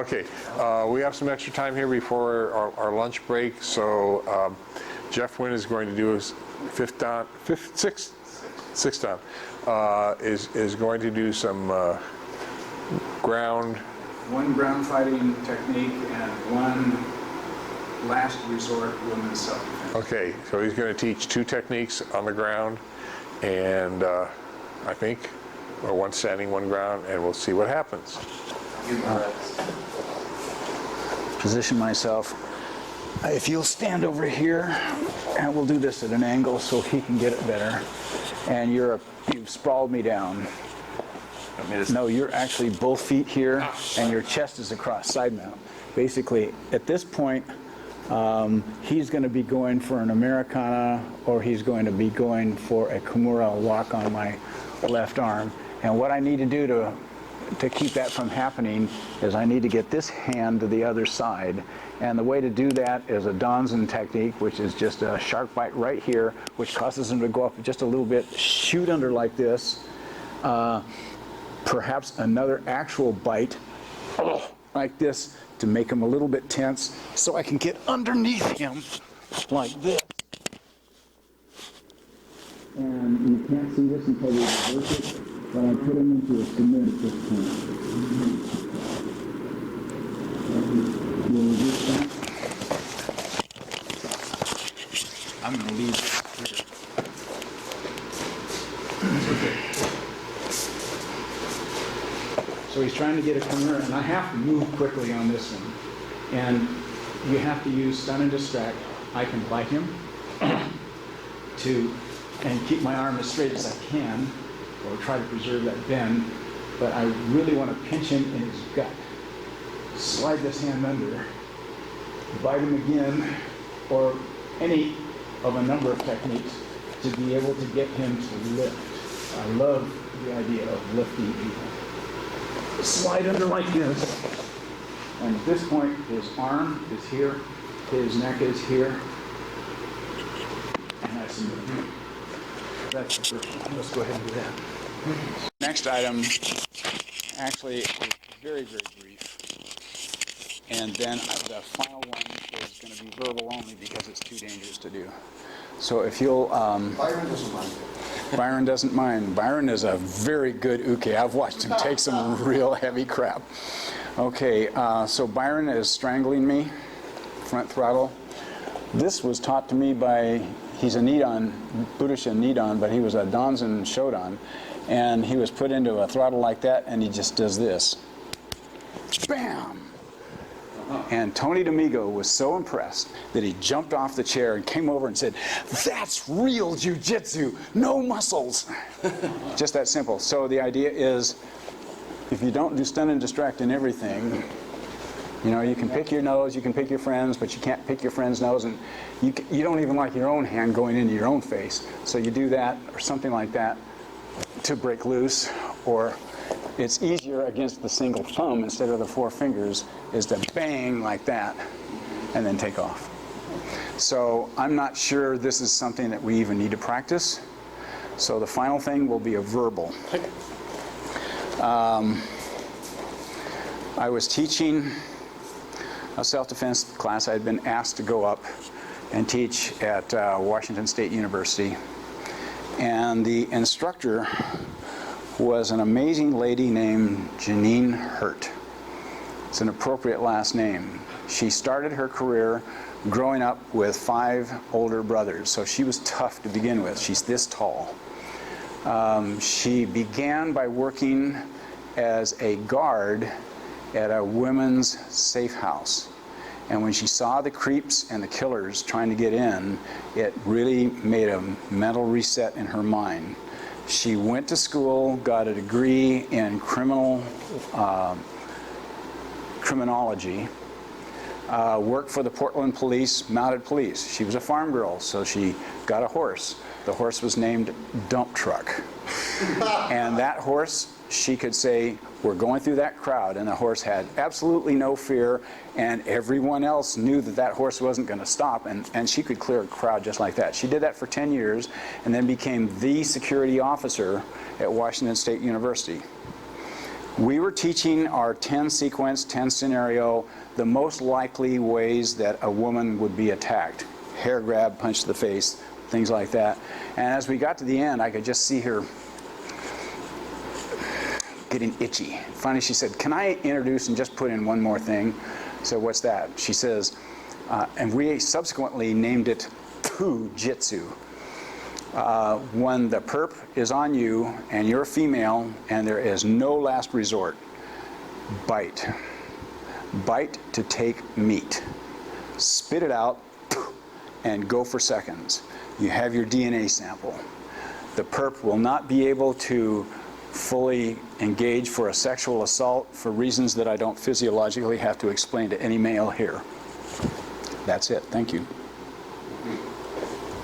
Okay, we have some extra time here before our lunch break, so Jeff Wynn is going to do his sixth dan, is going to do some ground. One ground fighting technique and one last resort women's self-defense. Okay, so he's going to teach 2 techniques on the ground, and I think, or one standing, one ground, and we'll see what happens. Position myself. If you'll stand over here, and we'll do this at an angle so he can get it better. And you've sprawled me down. No, you're actually both feet here, and your chest is across, side mount. Basically, at this point, he's going to be going for an Americana, or he's going to be going for a Kimura lock on my left arm. And what I need to do to keep that from happening is I need to get this hand to the other side. And the way to do that is a Donzan technique, which is just a shark bite right here, which causes him to go up just a little bit, shoot under like this. Perhaps another actual bite like this to make him a little bit tense so I can get underneath him like this. And you can't see this until we reverse it, but I put him into a submit at this point. You'll reduce that. I'm going to leave this here. So he's trying to get a Kimura, and I have to move quickly on this one. And you have to use stun and distract. I can bite him and keep my arm as straight as I can, or try to preserve that bend, but I really want to pinch him in his gut. Slide this hand under, bite him again, or any of a number of techniques to be able to get him to lift. I love the idea of lifting people. Slide under like this, and at this point his arm is here, his neck is here, and I submit him. That's the first one. Let's go ahead and do that. Next item actually is very, very brief, and then the final one is going to be verbal only because it's too dangerous to do. So if you'll... Byron doesn't mind. Byron doesn't mind. Byron is a very good uke. I've watched him take some real heavy crap. Okay, so Byron is strangling me, front throttle. This was taught to me by, he's a Nidan, Budoshin Nidan, but he was a Donzan Shodan, and he was put into a throttle like that, and he just does this. Bam! And Tony D'Amigo was so impressed that he jumped off the chair and came over and said, "That's real jiu-jitsu, no muscles." Just that simple. So the idea is, if you don't do stun and distract in everything, you know, you can pick your nose, you can pick your friends, but you can't pick your friend's nose, and you don't even like your own hand going into your own face. So you do that, or something like that, to break loose, or it's easier against the single thumb instead of the 4 fingers, is to bang like that and then take off. So I'm not sure this is something that we even need to practice. So the final thing will be a verbal. I was teaching a self-defense class. I had been asked to go up and teach at Washington State University. And the instructor was an amazing lady named Janine Hurt. It's an appropriate last name. She started her career growing up with 5 older brothers, so she was tough to begin with. She's this tall. She began by working as a guard at a women's safe house. And when she saw the creeps and the killers trying to get in, it really made a mental reset in her mind. She went to school, got a degree in criminology, worked for the Portland Police, Mounted Police. She was a farm girl, so she got a horse. The horse was named Dump Truck. And that horse, she could say, "We're going through that crowd," and the horse had absolutely no fear, and everyone else knew that that horse wasn't going to stop, and she could clear a crowd just like that. She did that for 10 years and then became the security officer at Washington State University. We were teaching our 10 sequence, 10 scenario, the most likely ways that a woman would be attacked. Hair grab, punch to the face, things like that. And as we got to the end, I could just see her getting itchy. Finally, she said, "Can I introduce and just put in one more thing?" I said, "What's that?" She says, and we subsequently named it Ju-Jitsu. When the perp is on you and you're a female and there is no last resort, bite. Bite to take meat. Spit it out and go for seconds. You have your DNA sample. The perp will not be able to fully engage for a sexual assault for reasons that I don't physiologically have to explain to any male here. That's it. Thank you.